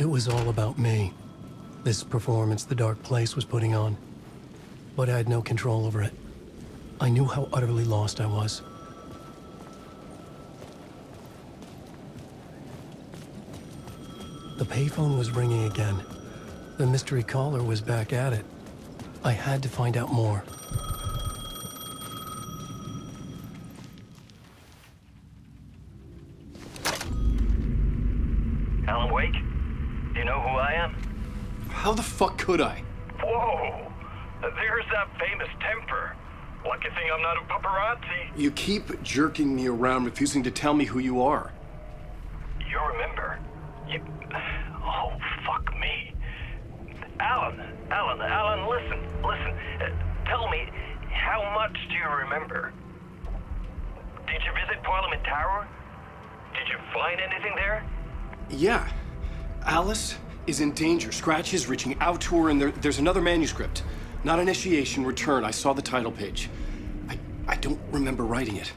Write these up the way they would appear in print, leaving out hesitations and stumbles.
It was all about me. This performance the dark place was putting on. But I had no control over it. I knew how utterly lost I was. The payphone was ringing again. The mystery caller was back at it. I had to find out more. Alan Wake? Do you know who I am? How the fuck could I? Whoa! There's that famous temper. Lucky thing I'm not a paparazzi. You keep jerking me around, refusing to tell me who you are. You remember? Oh, fuck me. Alan, listen. Tell me, how much do you remember? Did you visit Parliament Tower? Did you find anything there? Yeah. Alice is in danger. Scratch is reaching out to her, and there's another manuscript. Not initiation, return. I saw the title page. I don't remember writing it.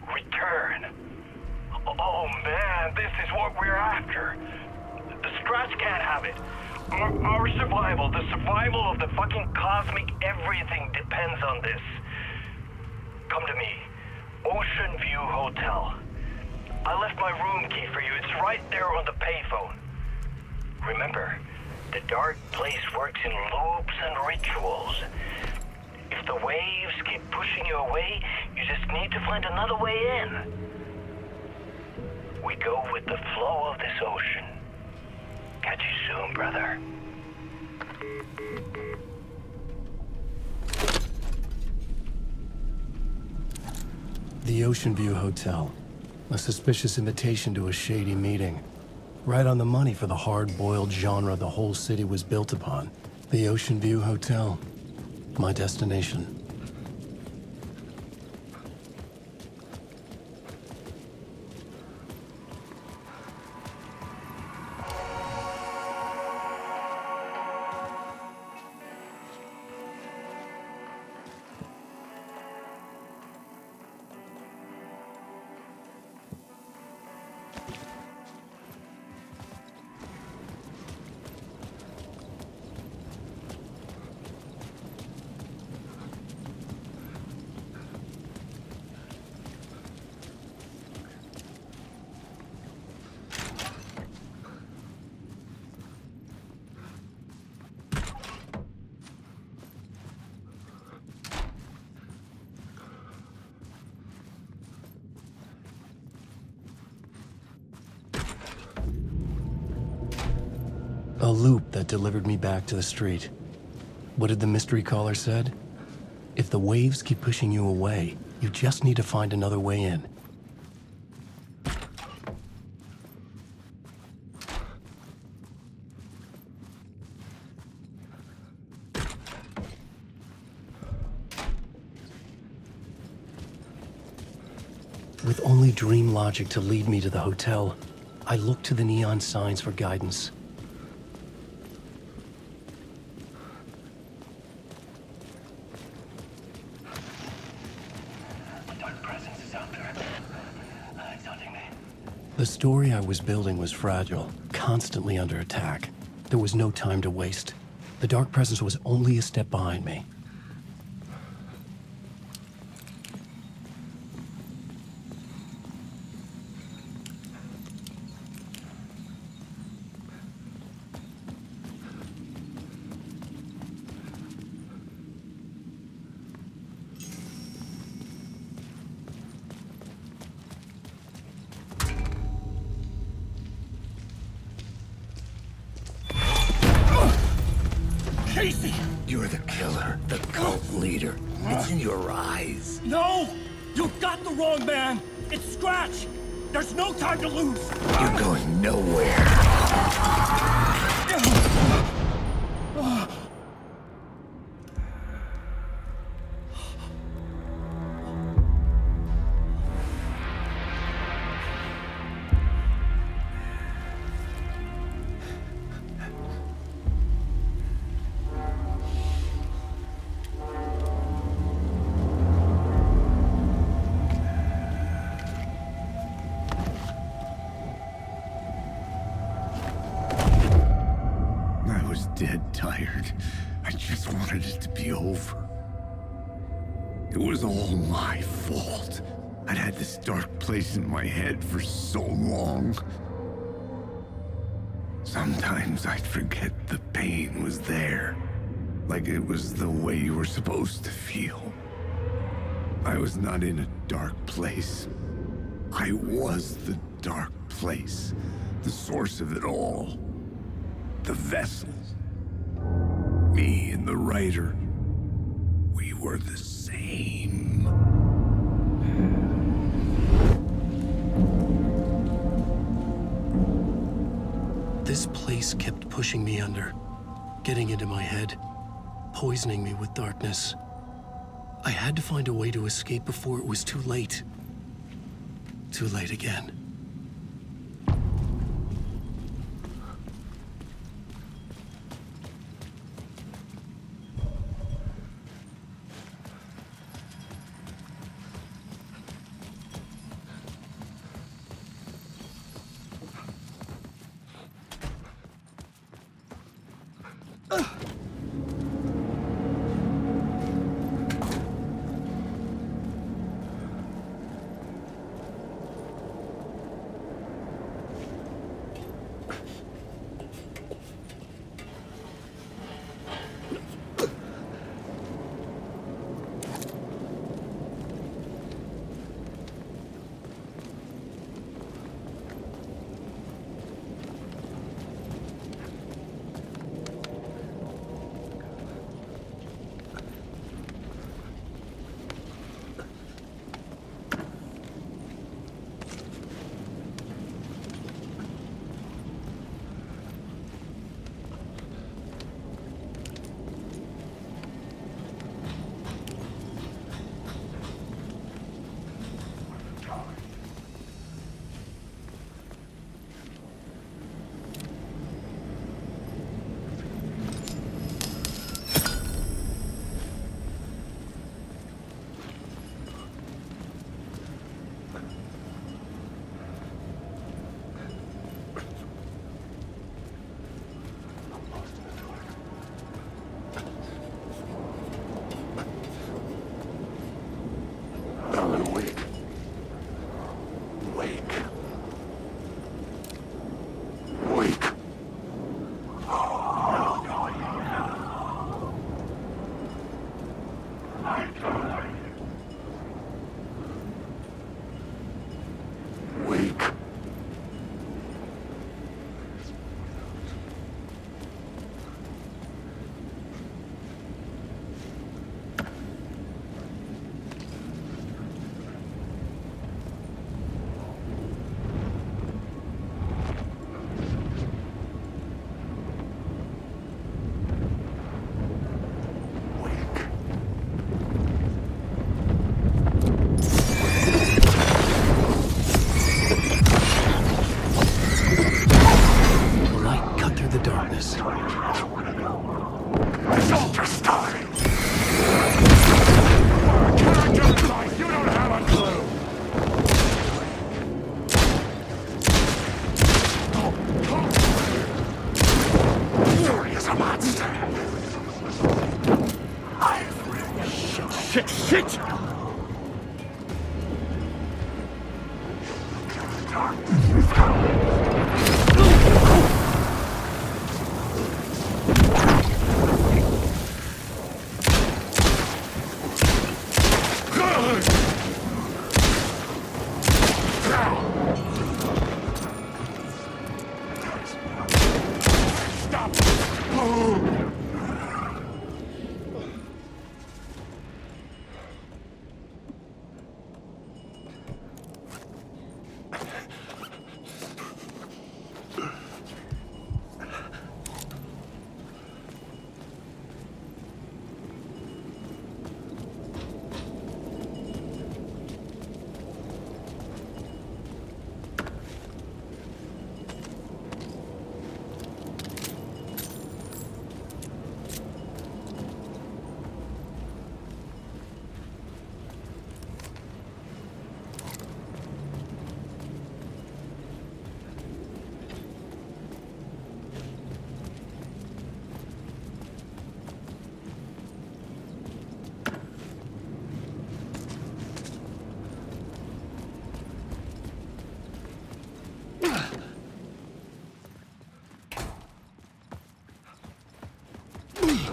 Return? Oh man, this is what we're after. The Scratch can't have it. Our survival, the survival of the fucking cosmic everything depends on this. Come to me. Ocean View Hotel. I left my room key for you. It's right there on the payphone. Remember, the dark place works in loops and rituals. If the waves keep pushing you away, you just need to find another way in. We go with the flow of this ocean. Catch you soon, brother. The Ocean View Hotel. A suspicious invitation to a shady meeting. Right on the money for the hard-boiled genre the whole city was built upon. The Ocean View Hotel. My destination. A loop that delivered me back to the street. What did the mystery caller said? If the waves keep pushing you away, you just need to find another way in. With only dream logic to lead me to the hotel, I looked to the neon signs for guidance. The story I was building was fragile, constantly under attack. There was no time to waste. The dark presence was only a step behind me. You're the killer, the cult leader. It's in your eyes. No! You got the wrong man! It's Scratch! There's no time to lose! You're going nowhere. dead tired. I just wanted it to be over. It was all my fault. I'd had this dark place in my head for so long. Sometimes I'd forget the pain was there. Like it was the way you were supposed to feel. I was not in a dark place. I was the dark place. The source of it all. The vessel. Me and the writer. We were the same. This place kept pushing me under, getting into my head, poisoning me with darkness. I had to find a way to escape before it was too late. Too late again. Shit!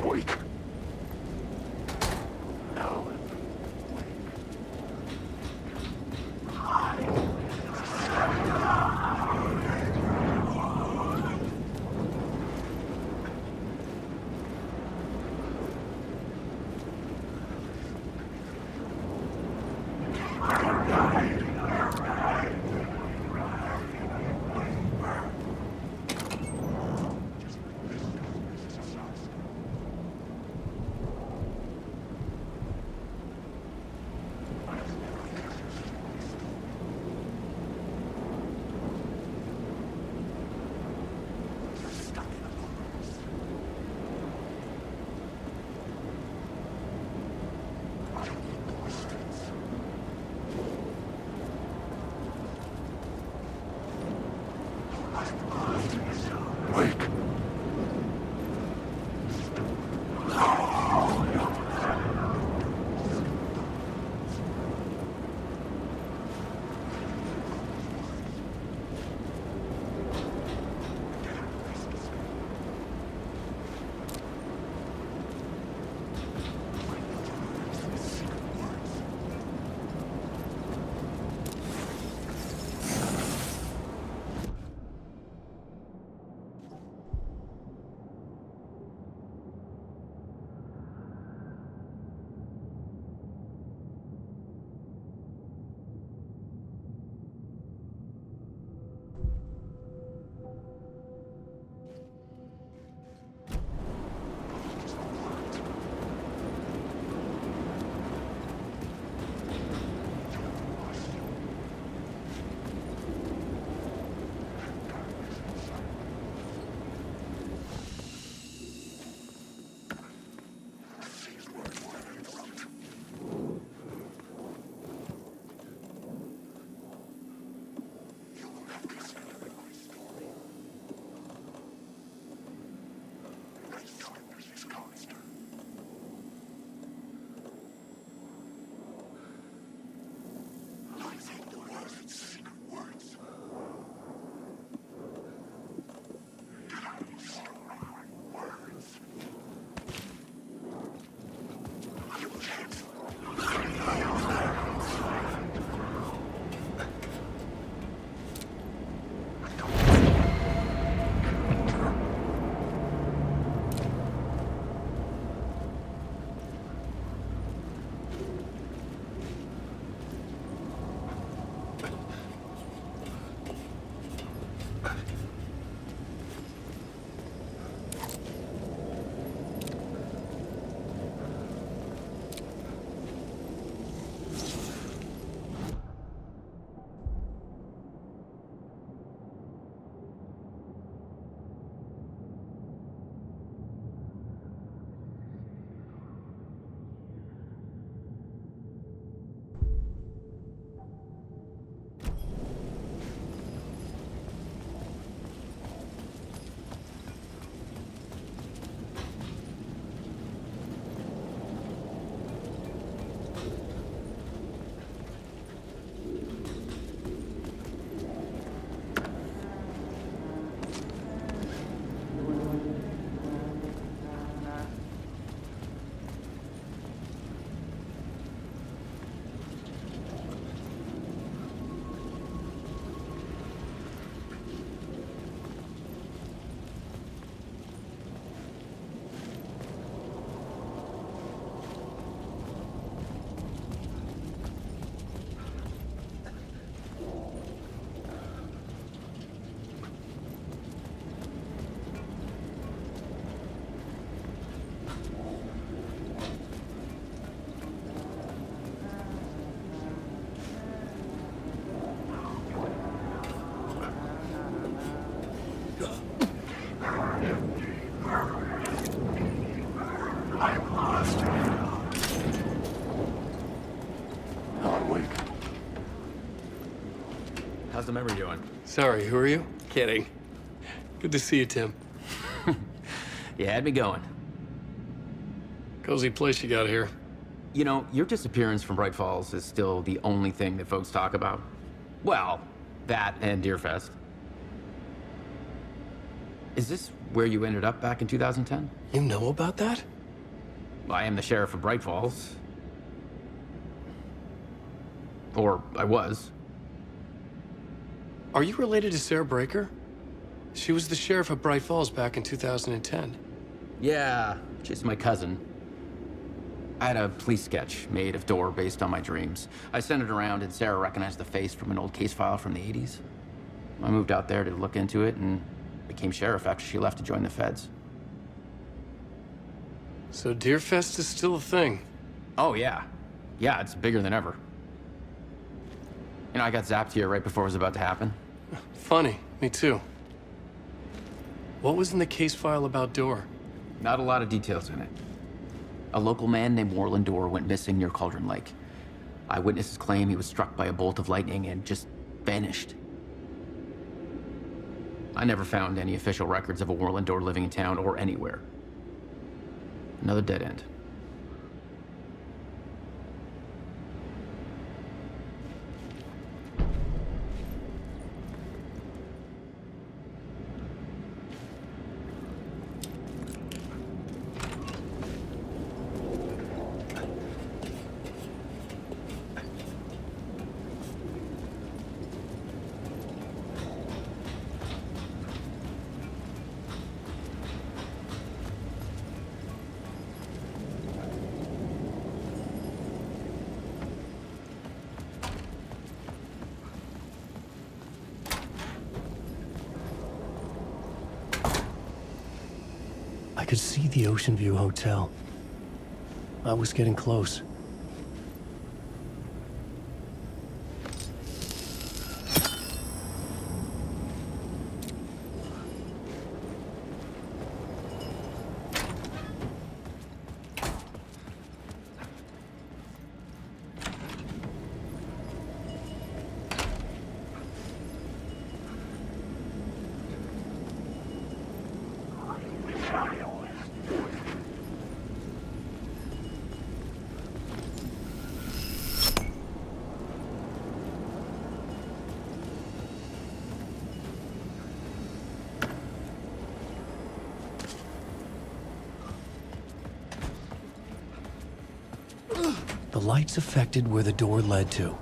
Wake. Wake. How's the memory doing? Sorry, who are you? Kidding. Good to see you, Tim. You had me going. Cozy place you got here. You know, your disappearance from Bright Falls is still the only thing that folks talk about. Well, that and Deerfest. Is this where you ended up back in 2010? You know about that? I am the sheriff of Bright Falls. Or I was. Are you related to Sarah Breaker? She was the sheriff of Bright Falls back in 2010. Yeah, she's my cousin. I had a police sketch made of Door based on my dreams. I sent it around and Sarah recognized the face from an old case file from the 80s. I moved out there to look into it and became sheriff after she left to join the feds. So Deerfest is still a thing. Oh, yeah. Yeah, it's bigger than ever. You know, I got zapped here right before it was about to happen. Funny, me too. What was in the case file about Door? Not a lot of details in it. A local man named Warland Door went missing near Cauldron Lake. Eyewitnesses claim he was struck by a bolt of lightning and just vanished. I never found any official records of a Warland Door living in town or anywhere. Another dead end. I could see the Ocean View Hotel. I was getting close. The lights affected where the door led to.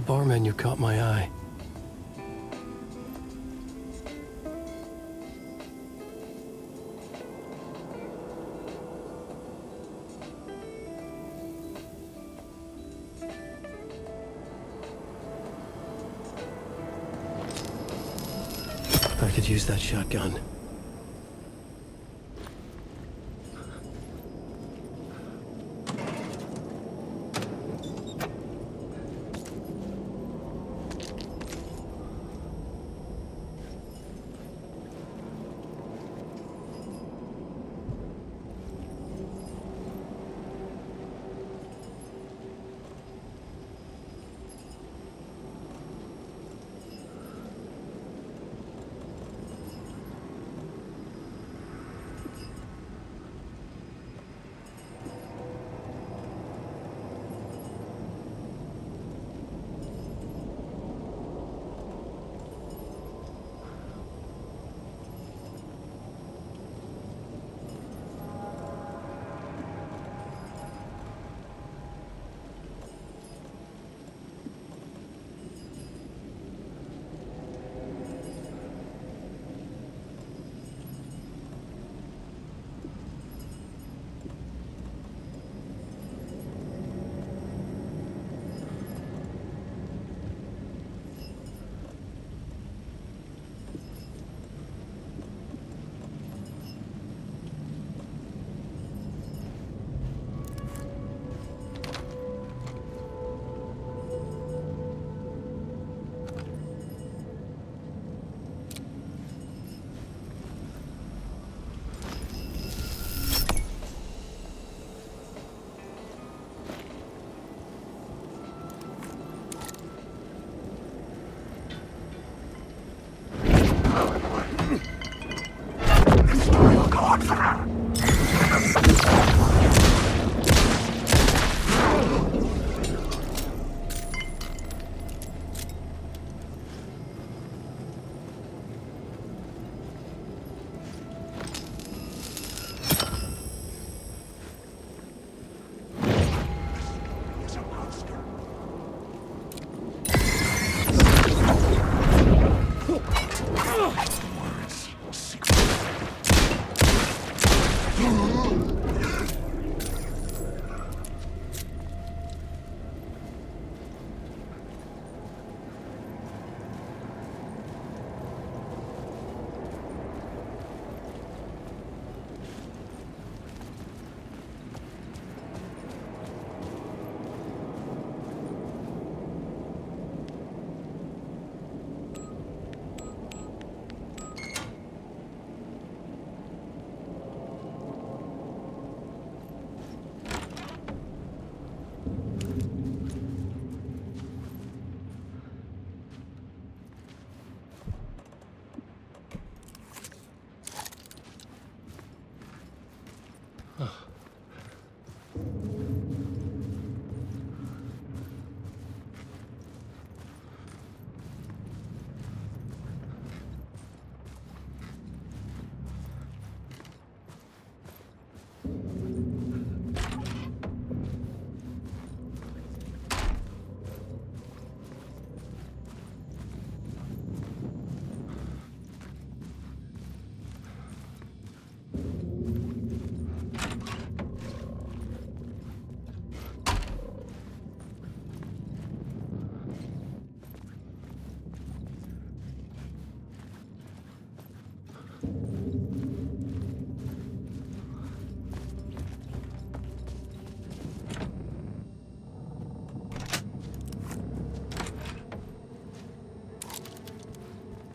bar menu caught my eye. I could use that shotgun.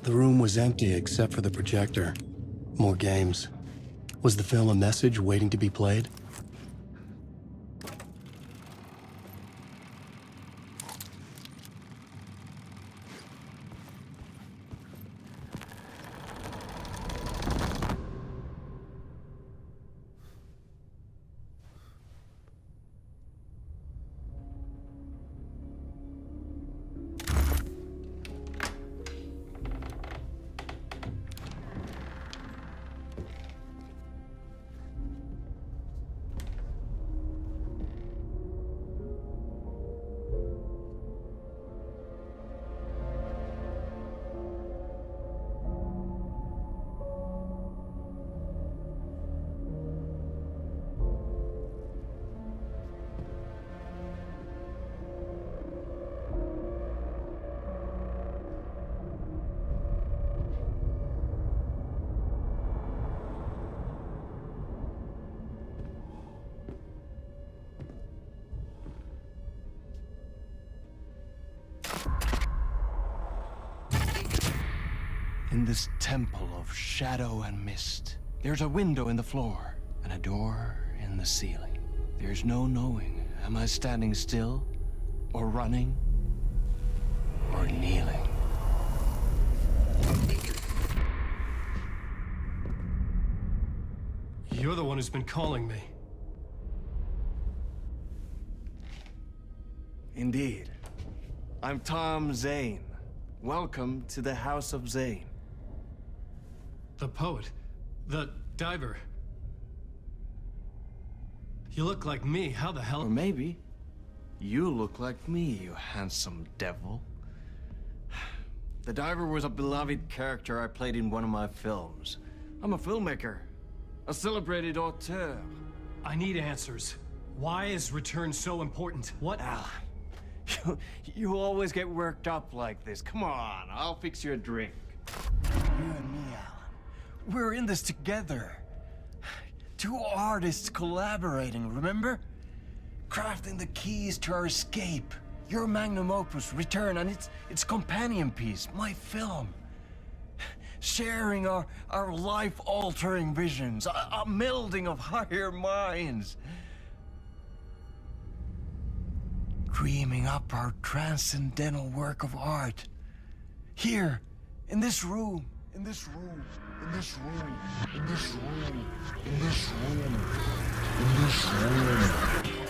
The room was empty except for the projector. More games. Was the film a message waiting to be played? this temple of shadow and mist. There's a window in the floor and a door in the ceiling. There's no knowing, am I standing still, or running, or kneeling? You're the one who's been calling me. Indeed. I'm Tom Zane. Welcome to the House of Zane. The poet. The diver. You look like me. How the hell? Or maybe you look like me, you handsome devil. The diver was a beloved character I played in one of my films. I'm a filmmaker, a celebrated auteur. I need answers. Why is Return so important? What? Alan, you always get worked up like this. Come on, I'll fix you a drink. You and me, Alan. We're in this together. Two artists collaborating, remember? Crafting the keys to our escape. Your magnum opus, Return, and its companion piece, my film. Sharing our life-altering visions, a melding of higher minds. Dreaming up our transcendental work of art. Here, in this room, in this room, in this room, in this room, in this room, in this room.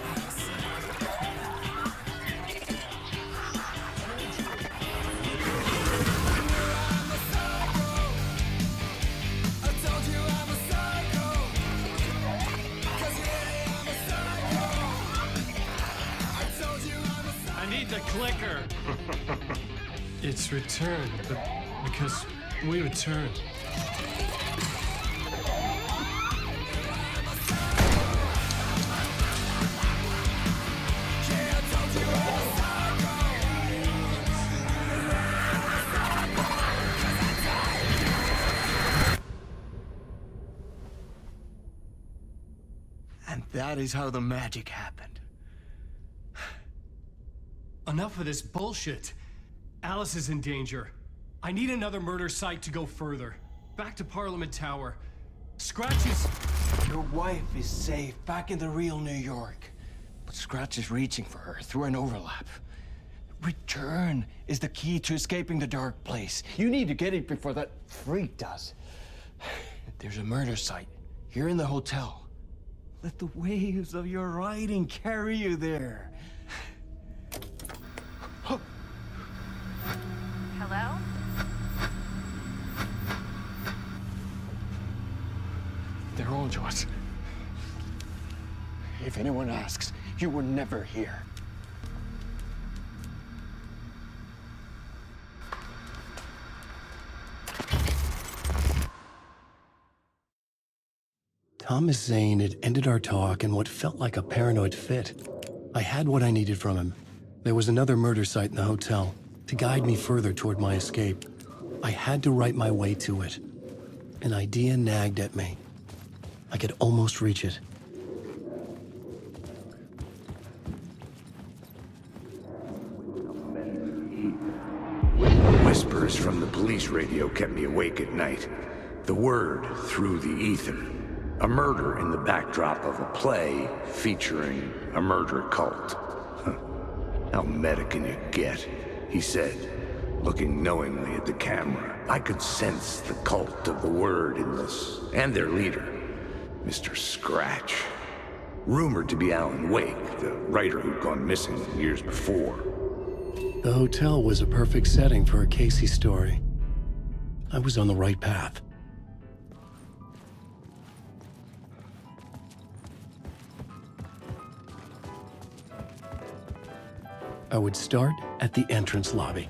The clicker. It's Return, but because we return. And that is how the magic happened. Enough of this bullshit. Alice is in danger. I need another murder site to go further. Back to Parliament Tower. Scratch is... Your wife is safe, back in the real New York. But Scratch is reaching for her through an overlap. Return is the key to escaping the dark place. You need to get it before that freak does. There's a murder site here in the hotel. Let the waves of your writing carry you there. Hello? They're all yours. If anyone asks, you were never here. Thomas Zane had ended our talk in what felt like a paranoid fit. I had what I needed from him. There was another murder site in the hotel to guide me further toward my escape. I had to write my way to it. An idea nagged at me. I could almost reach it. Whispers from the police radio kept me awake at night. The word through the ether. A murder in the backdrop of a play featuring a murder cult. How meta can you get? He said, looking knowingly at the camera. I could sense the cult of the word in this, and their leader, Mr. Scratch. Rumored to be Alan Wake, the writer who'd gone missing years before. The hotel was a perfect setting for a Casey story. I was on the right path. I would start at the entrance lobby.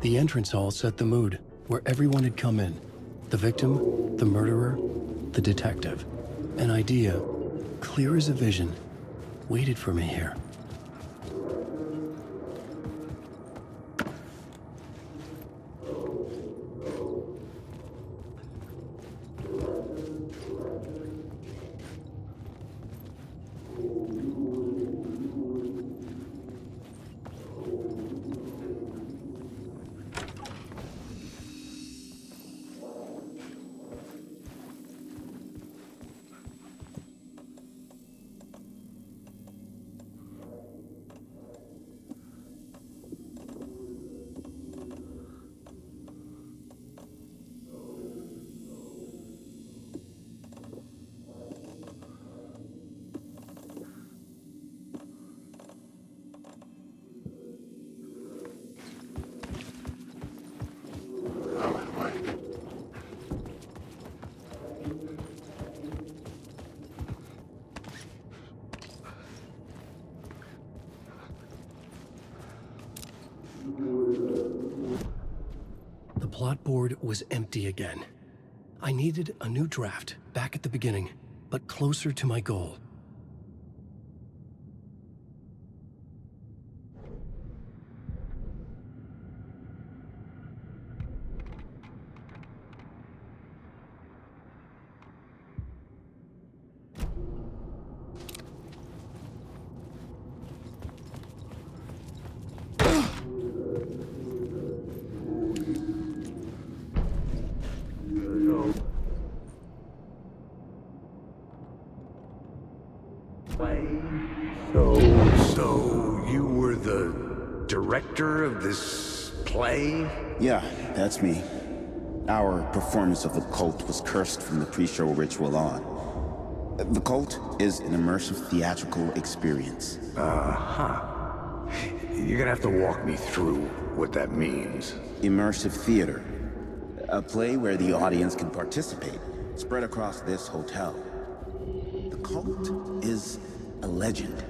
The entrance hall set the mood, where everyone had come in. The victim, the murderer, the detective. An idea, clear as a vision. waited for me here. The plot board was empty again. I needed a new draft, back at the beginning, but closer to my goal. So you were the director of this play? Yeah, that's me. Our performance of The Cult was cursed from the pre-show ritual on. The Cult is an immersive theatrical experience. You're gonna have to walk me through what that means. Immersive theater. A play where the audience can participate, spread across this hotel. The Cult is a legend.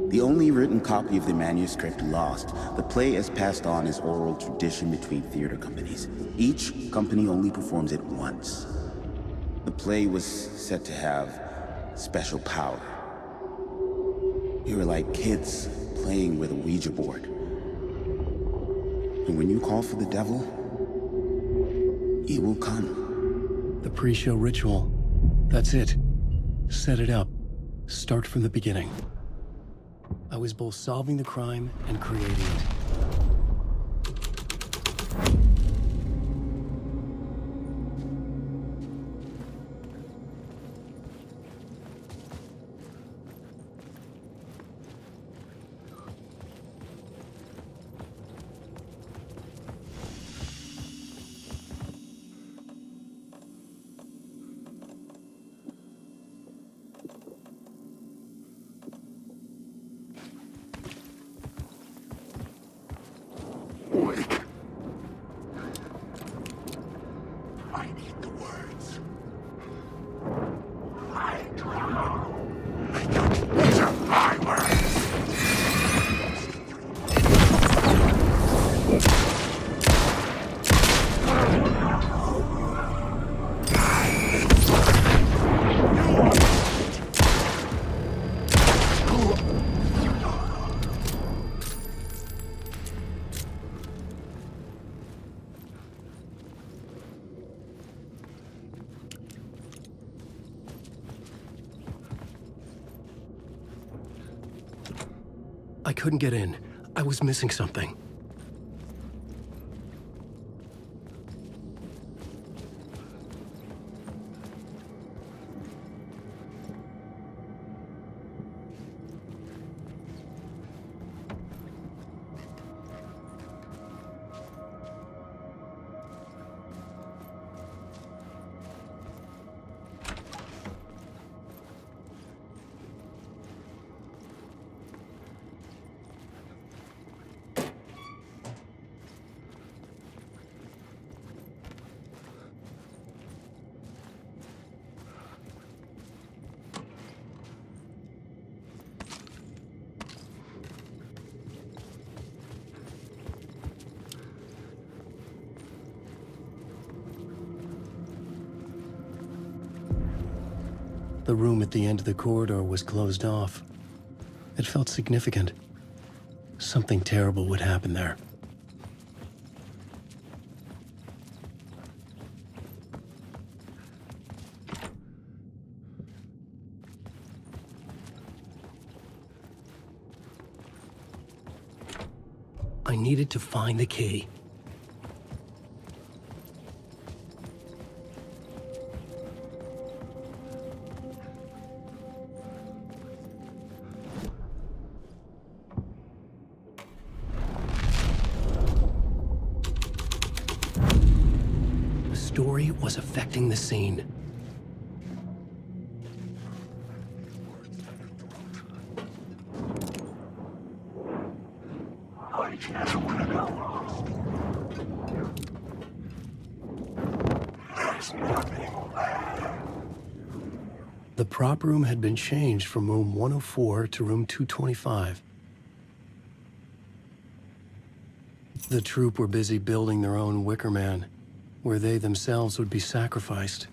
The only written copy of the manuscript lost, the play is passed on as oral tradition between theater companies. Each company only performs it once. The play was said to have special power. We were like kids playing with a Ouija board. And when you call for the devil, he will come. The pre-show ritual. That's it. Set it up. Start from the beginning. I was both solving the crime and creating it. I need the words. I don't know. These are my words. I couldn't get in. I was missing something. The room at the end of the corridor was closed off. It felt significant. Something terrible would happen there. I needed to find the key. The story was affecting the scene. The prop room had been changed from room 104 to room 225. The troupe were busy building their own Wicker Man, where they themselves would be sacrificed.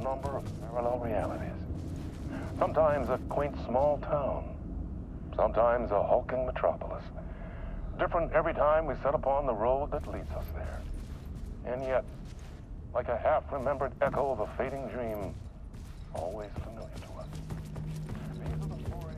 Number of parallel realities. Sometimes a quaint small town. Sometimes a hulking metropolis. Different every time we set upon the road that leads us there. And yet, like a half-remembered echo of a fading dream, always familiar to us. These are the stories.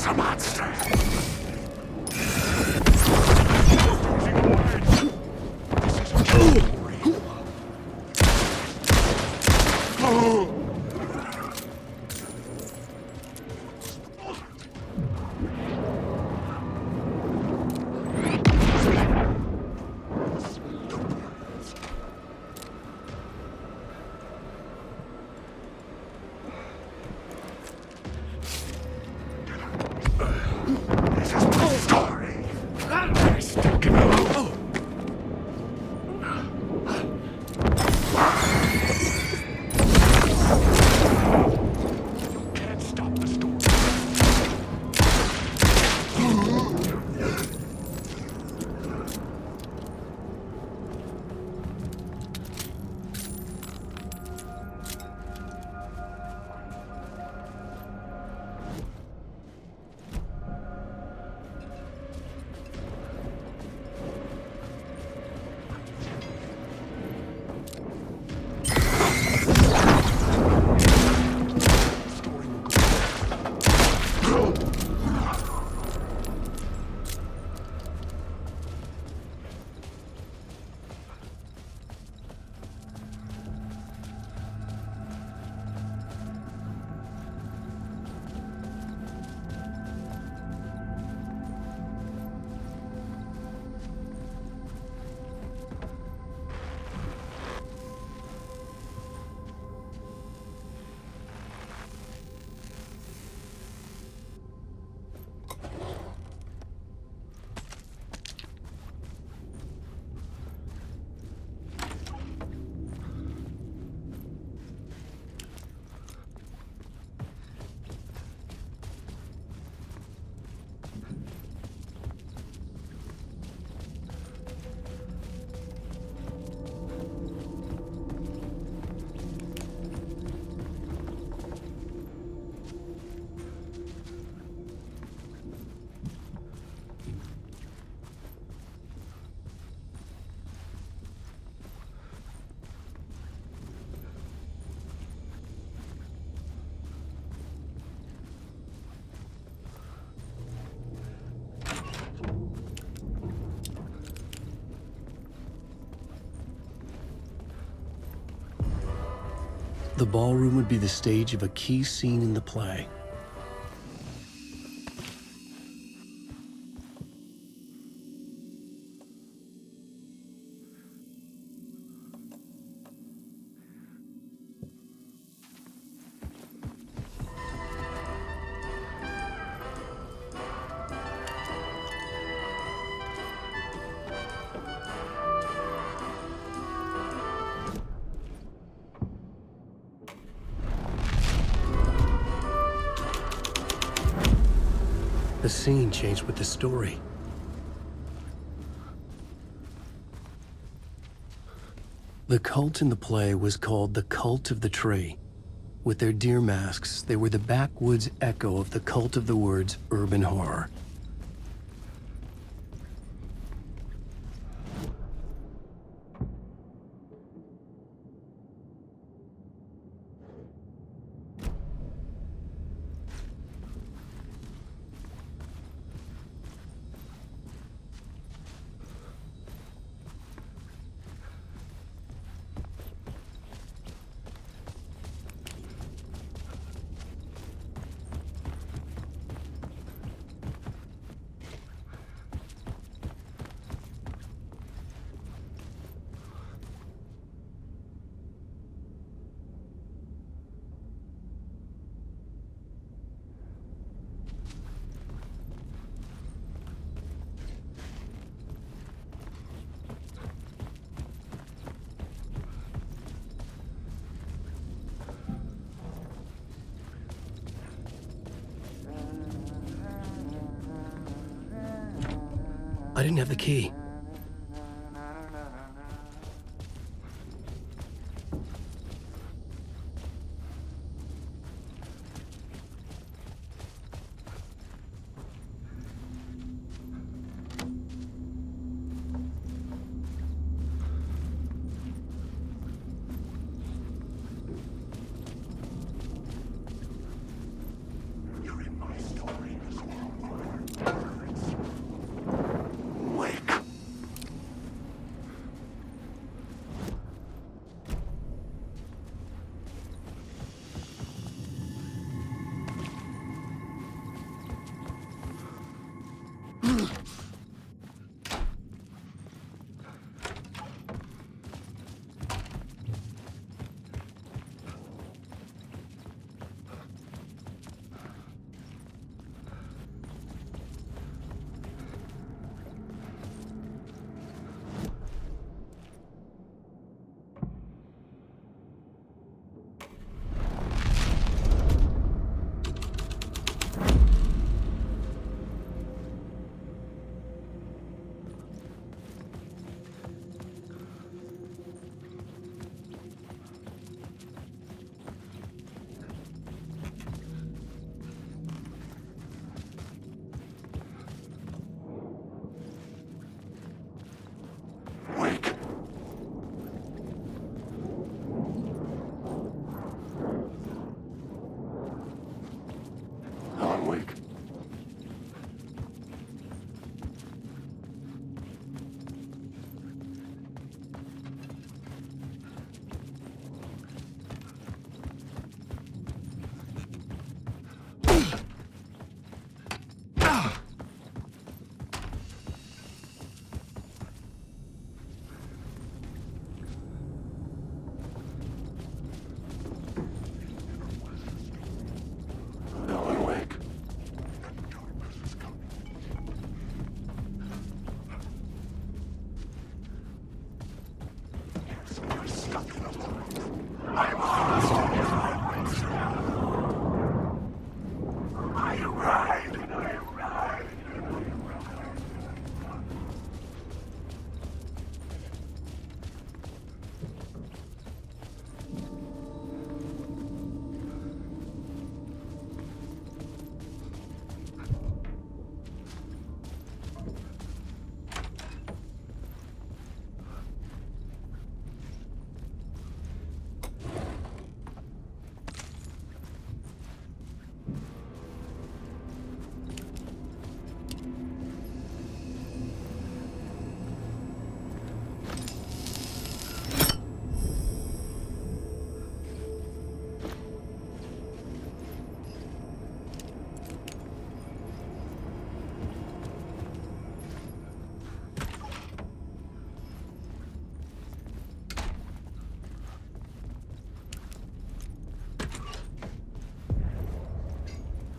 is a monster. This is my story. I still can can't stop the story. The ballroom would be the stage of a key scene in the play. The scene changed with the story. The cult in the play was called the Cult of the Tree. With their deer masks, they were the backwoods echo of the cult of the woods urban horror. I didn't have the key. You're in my story as well.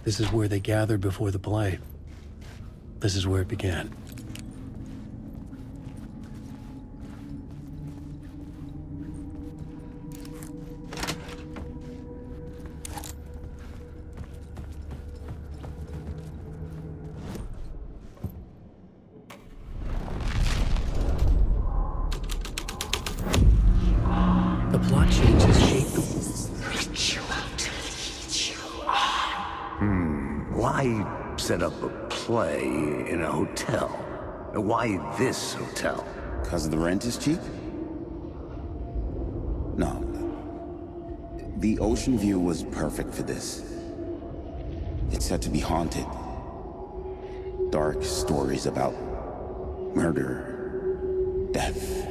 This is where they gathered before the play. This is where it began. The plot changes shape. Why set up a play in a hotel? Why this hotel? Because the rent is cheap? No. The ocean view was perfect for this. It's said to be haunted. Dark stories about murder, death,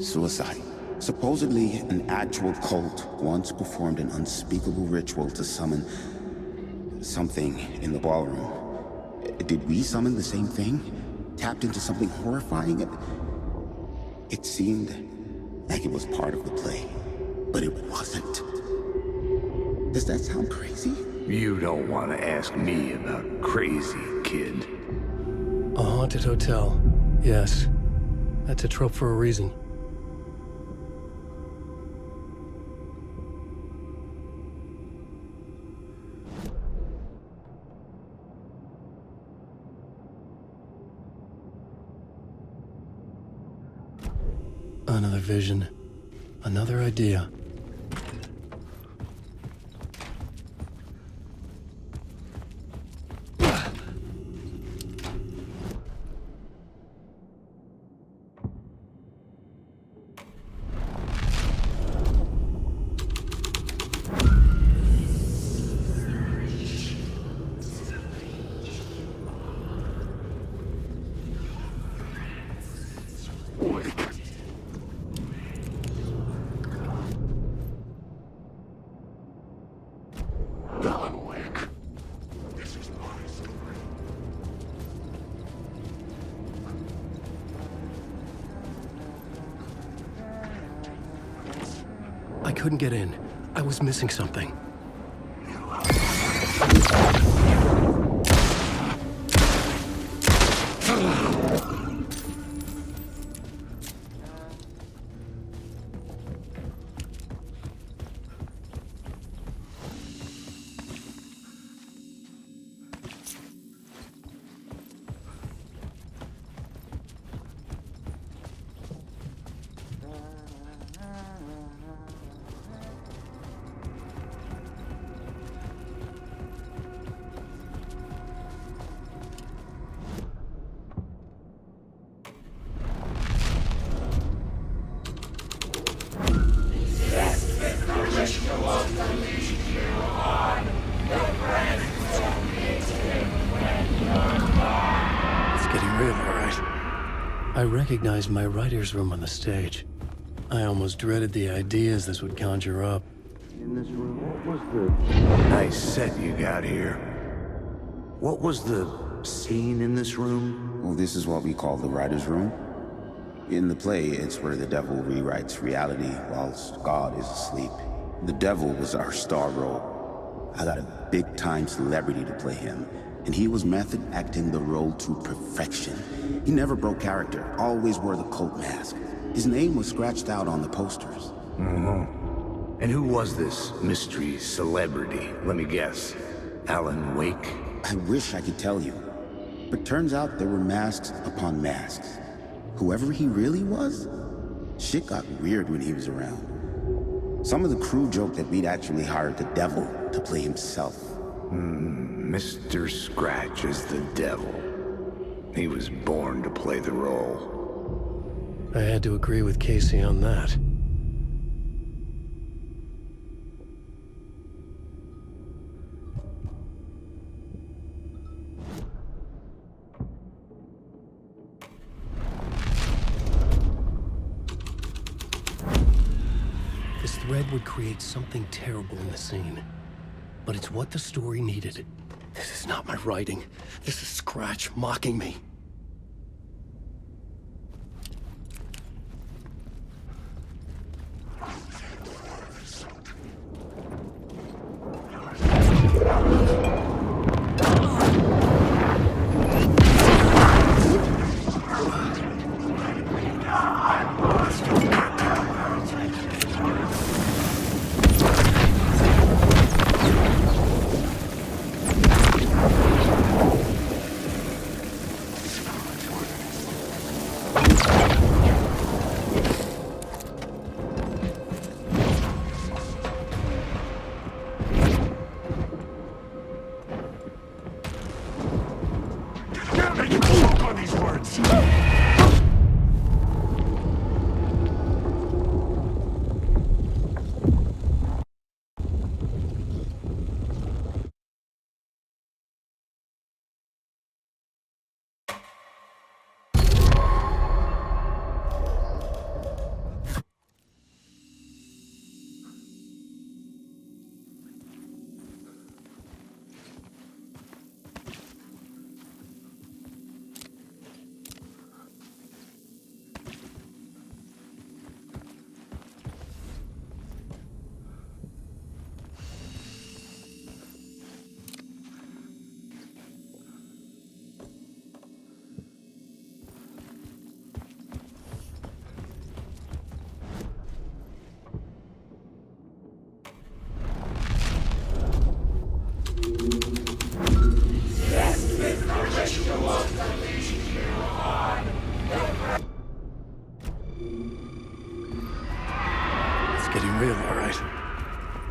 suicide. Supposedly, an actual cult once performed an unspeakable ritual to summon something in the ballroom. Did we summon the same thing? Tapped into something horrifying? It seemed like it was part of the play, but it wasn't. Does that sound crazy? You don't want to ask me about crazy, kid. A haunted hotel. Yes. That's a trope for a reason. Another vision. Another idea. I couldn't get in. I was missing something. I recognized my writer's room on the stage. I almost dreaded the ideas this would conjure up. In this room, what was the nice set you got here? What was the scene in this room? Well, this is what we call the writer's room. In the play, it's where the devil rewrites reality whilst God is asleep. The devil was our star role. I got a big-time celebrity to play him, and he was method acting the role to perfection. He never broke character, always wore the cult mask. His name was scratched out on the posters. And who was this mystery celebrity? Let me guess. Alan Wake? I wish I could tell you, but turns out there were masks upon masks. Whoever he really was, shit got weird when he was around. Some of the crew joked that we'd actually hired the devil to play himself. Mr. Scratch is the devil. He was born to play the role. I had to agree with Casey on that. This thread would create something terrible in the scene. But it's what the story needed. This is not my writing. This is Scratch mocking me.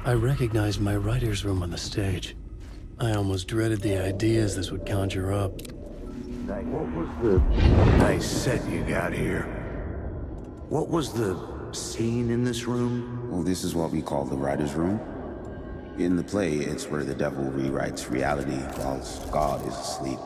I recognized my writer's room on the stage. I almost dreaded the ideas this would conjure up. What was the nice set you got here? What was the scene in this room? Well, this is what we call the writer's room. In the play, it's where the devil rewrites reality whilst God is asleep.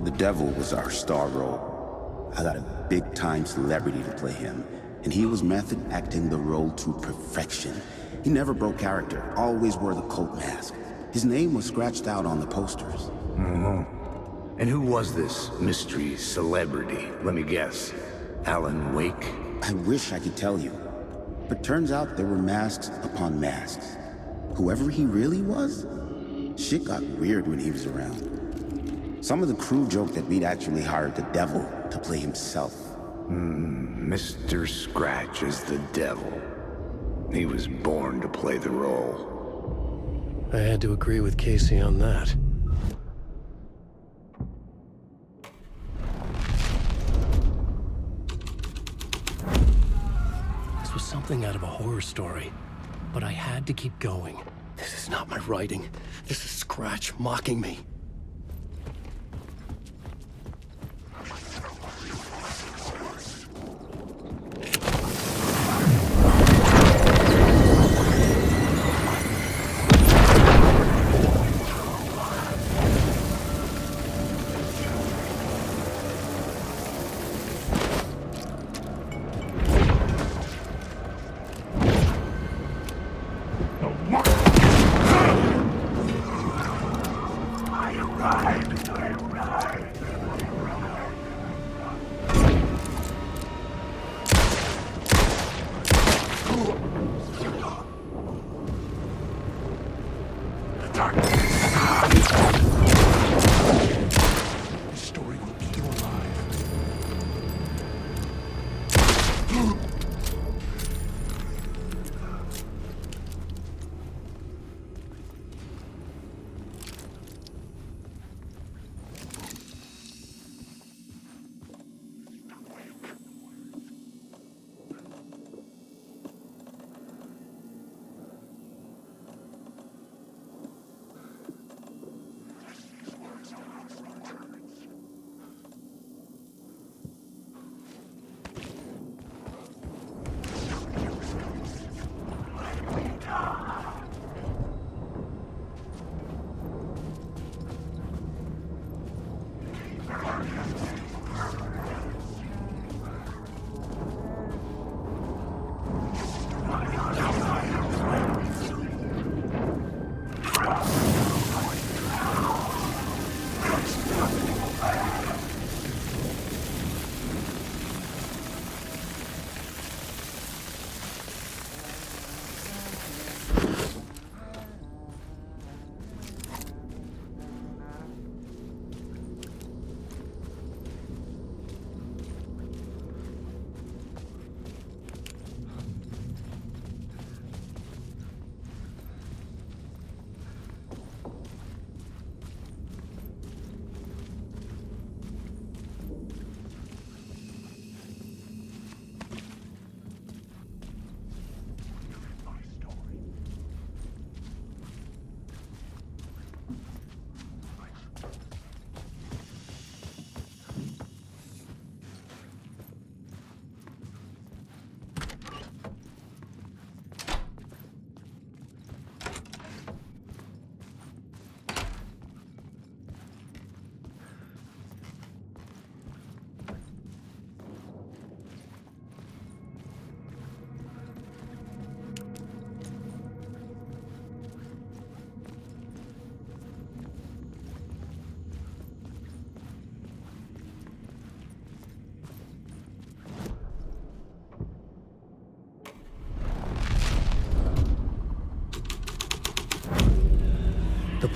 The devil was our star role. I got a big-time celebrity to play him, and he was method acting the role to perfection. He never broke character, always wore the cult mask. His name was scratched out on the posters. And who was this mystery celebrity? Let me guess. Alan Wake? I wish I could tell you, but turns out there were masks upon masks. Whoever he really was, shit got weird when he was around. Some of the crew joked that we'd actually hired the devil to play himself. Mr. Scratch is the devil. He was born to play the role. I had to agree with Casey on that. This was something out of a horror story, but I had to keep going. This is not my writing. This is Scratch mocking me.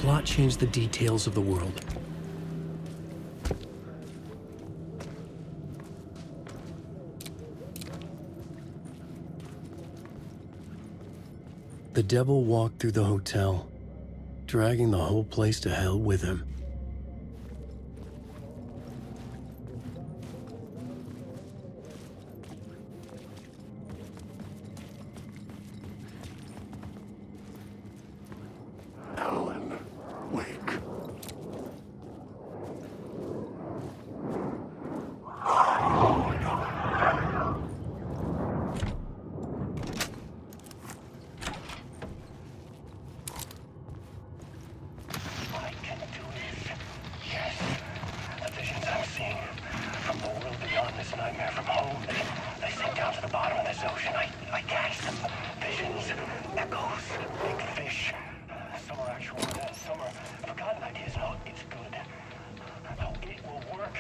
plot changed the details of the world. The devil walked through the hotel, dragging the whole place to hell with him. Alan, wake. I can do this. Yes. The visions I'm seeing from the world beyond this nightmare from home, they sink down to the bottom of this ocean. I catch them. Visions, echoes, big fish. Some are actual events, some are forgotten ideas. No, it's good. No, it will work.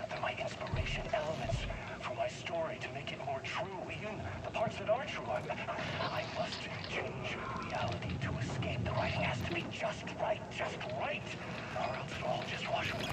They're my inspiration elements for my story to make it more true. Even the parts that are true. I must change reality to escape. The writing has to be just right, or else it'll all just wash away.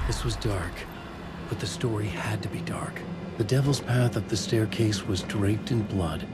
This was dark, but the story had to be dark. The devil's path up the staircase was draped in blood.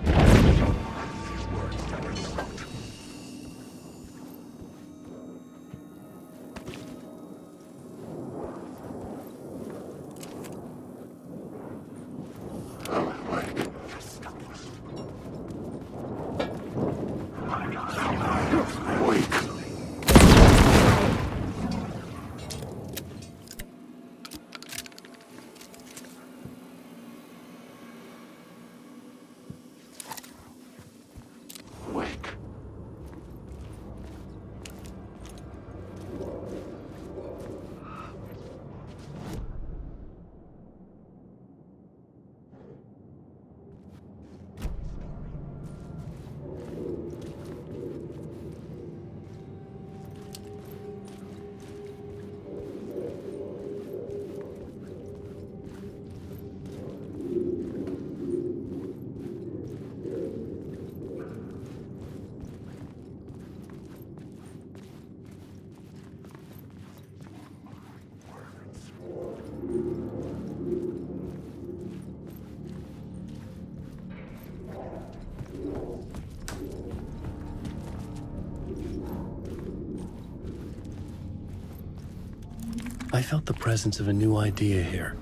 I felt the presence of a new idea here.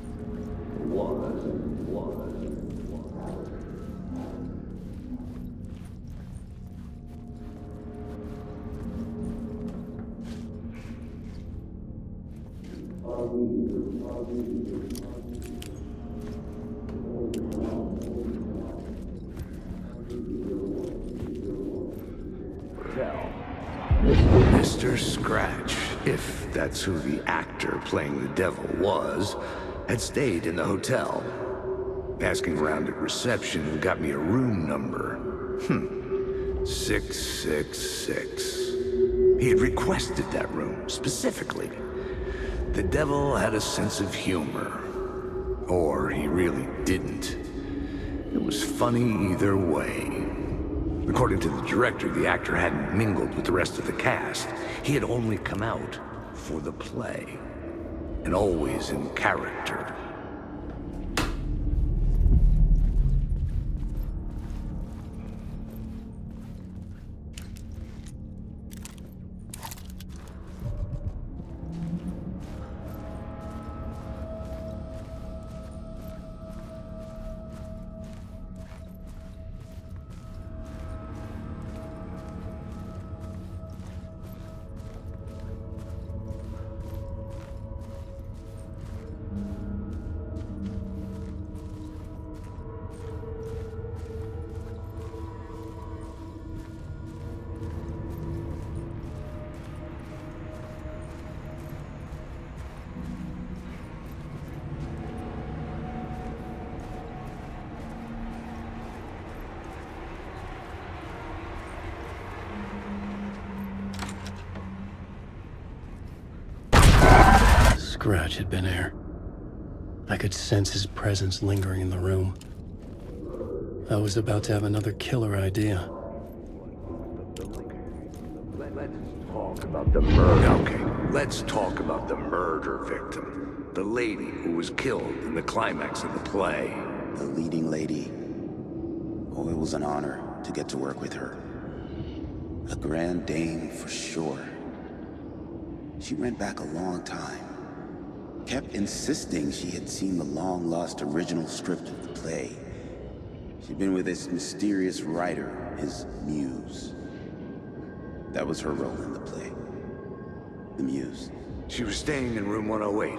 hotel. Mr. Scratch, if that's who the actor playing the devil was, had stayed in the hotel. Asking around at reception got me a room number. 666. He had requested that room, specifically. The devil had a sense of humor. Or he really didn't. It was funny either way. According to the director, the actor hadn't mingled with the rest of the cast. He had only come out for the play. And always in character. Scratch had been here. I could sense his presence lingering in the room. I was about to have another killer idea. Let's talk about the murder. Okay, let's talk about the murder victim. The lady who was killed in the climax of the play. The leading lady. Oh, it was an honor to get to work with her. A grand dame for sure. She went back a long time. Kept insisting she had seen the long-lost original script of the play. She'd been with this mysterious writer, his muse. That was her role in the play. The muse. She was staying in room 108,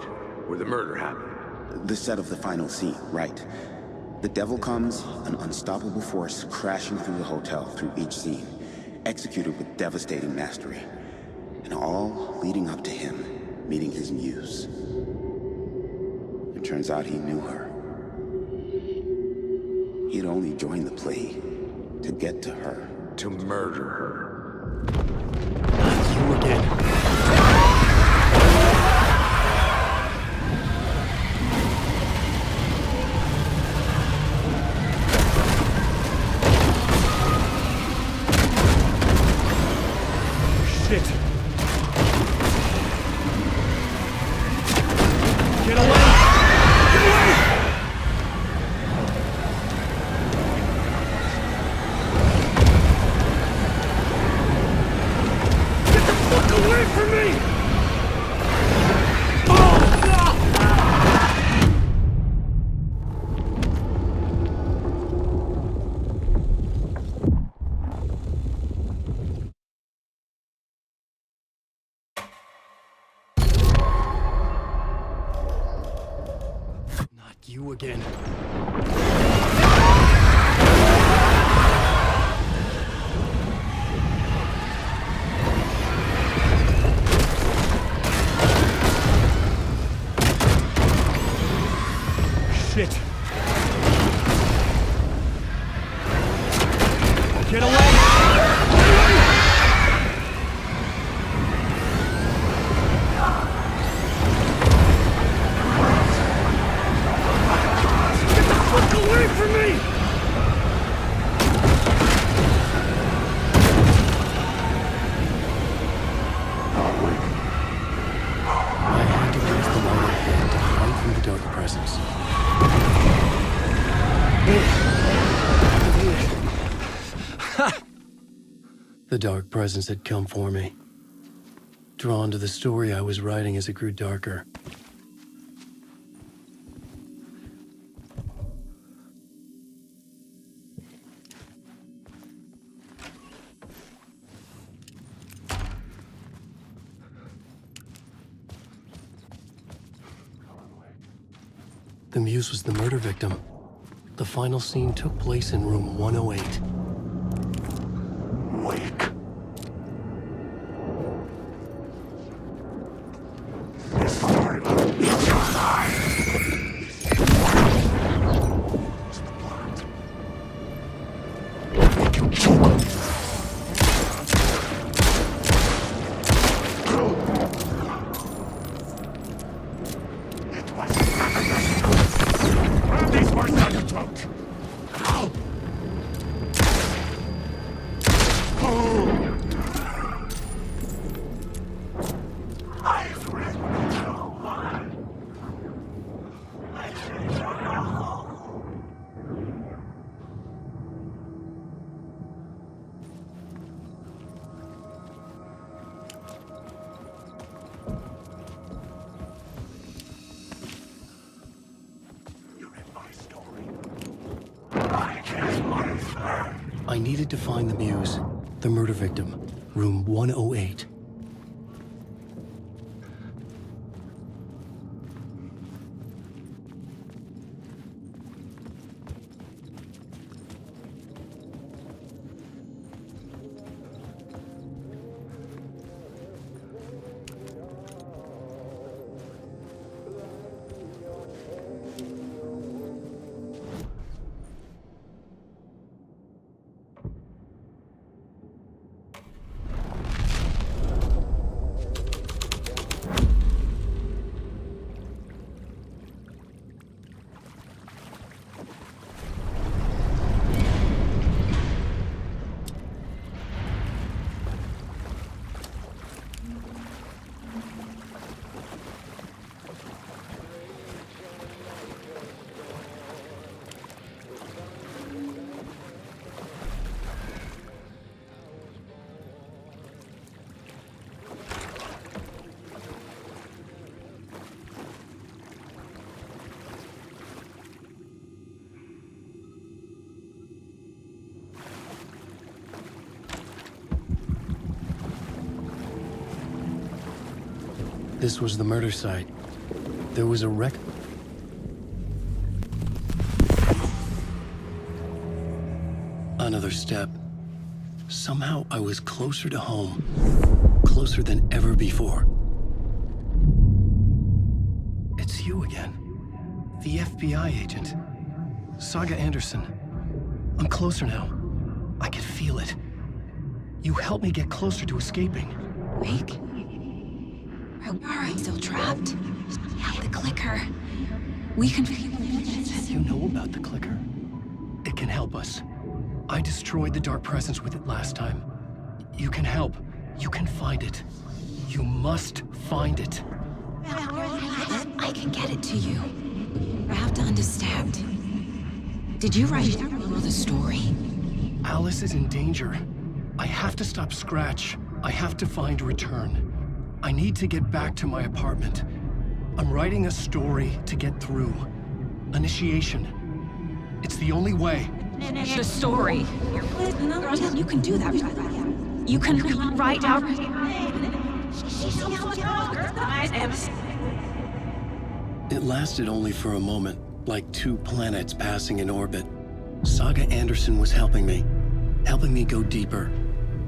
where the murder happened. The set of the final scene, right. The devil comes, an unstoppable force crashing through the hotel through each scene, executed with devastating mastery. And all leading up to him meeting his muse. It turns out he knew her. He had only joined the play to get to her. To murder her. You again. Shit! Get away! Get away! Get the fuck away from me! Not you again. Shit! Get away! Get the fuck away from me! I had to raise the light ahead to hide from the dark presence. The dark presence had come for me. Drawn to the story I was writing as it grew darker. The muse was the murder victim. The final scene took place in room 108. Wake I've written too much. I think I needed to find the Muse, the murder victim, room 108. This was the murder site. There was a wreck. Another step. Somehow I was closer to home. Closer than ever before. It's you again. The FBI agent. Saga Anderson. I'm closer now. I can feel it. You helped me get closer to escaping. Wake? Are I still trapped? Yeah, the clicker. We can... You know about the clicker. It can help us. I destroyed the dark presence with it last time. You can help. You can find it. You must find it. I can get it to you. I have to understand. Did you write the story? Alice is in danger. I have to stop Scratch. I have to find Return. I need to get back to my apartment. I'm writing a story to get through. Initiation. It's the only way. The story. You can do that. You can write out... It lasted only for a moment, like two planets passing in orbit. Saga Anderson was helping me go deeper,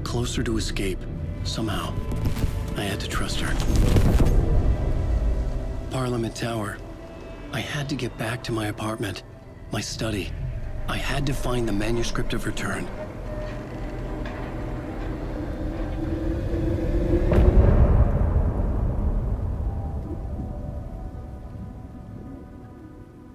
closer to escape, somehow. I had to trust her. Parliament Tower. I had to get back to my apartment, my study. I had to find the manuscript of Return.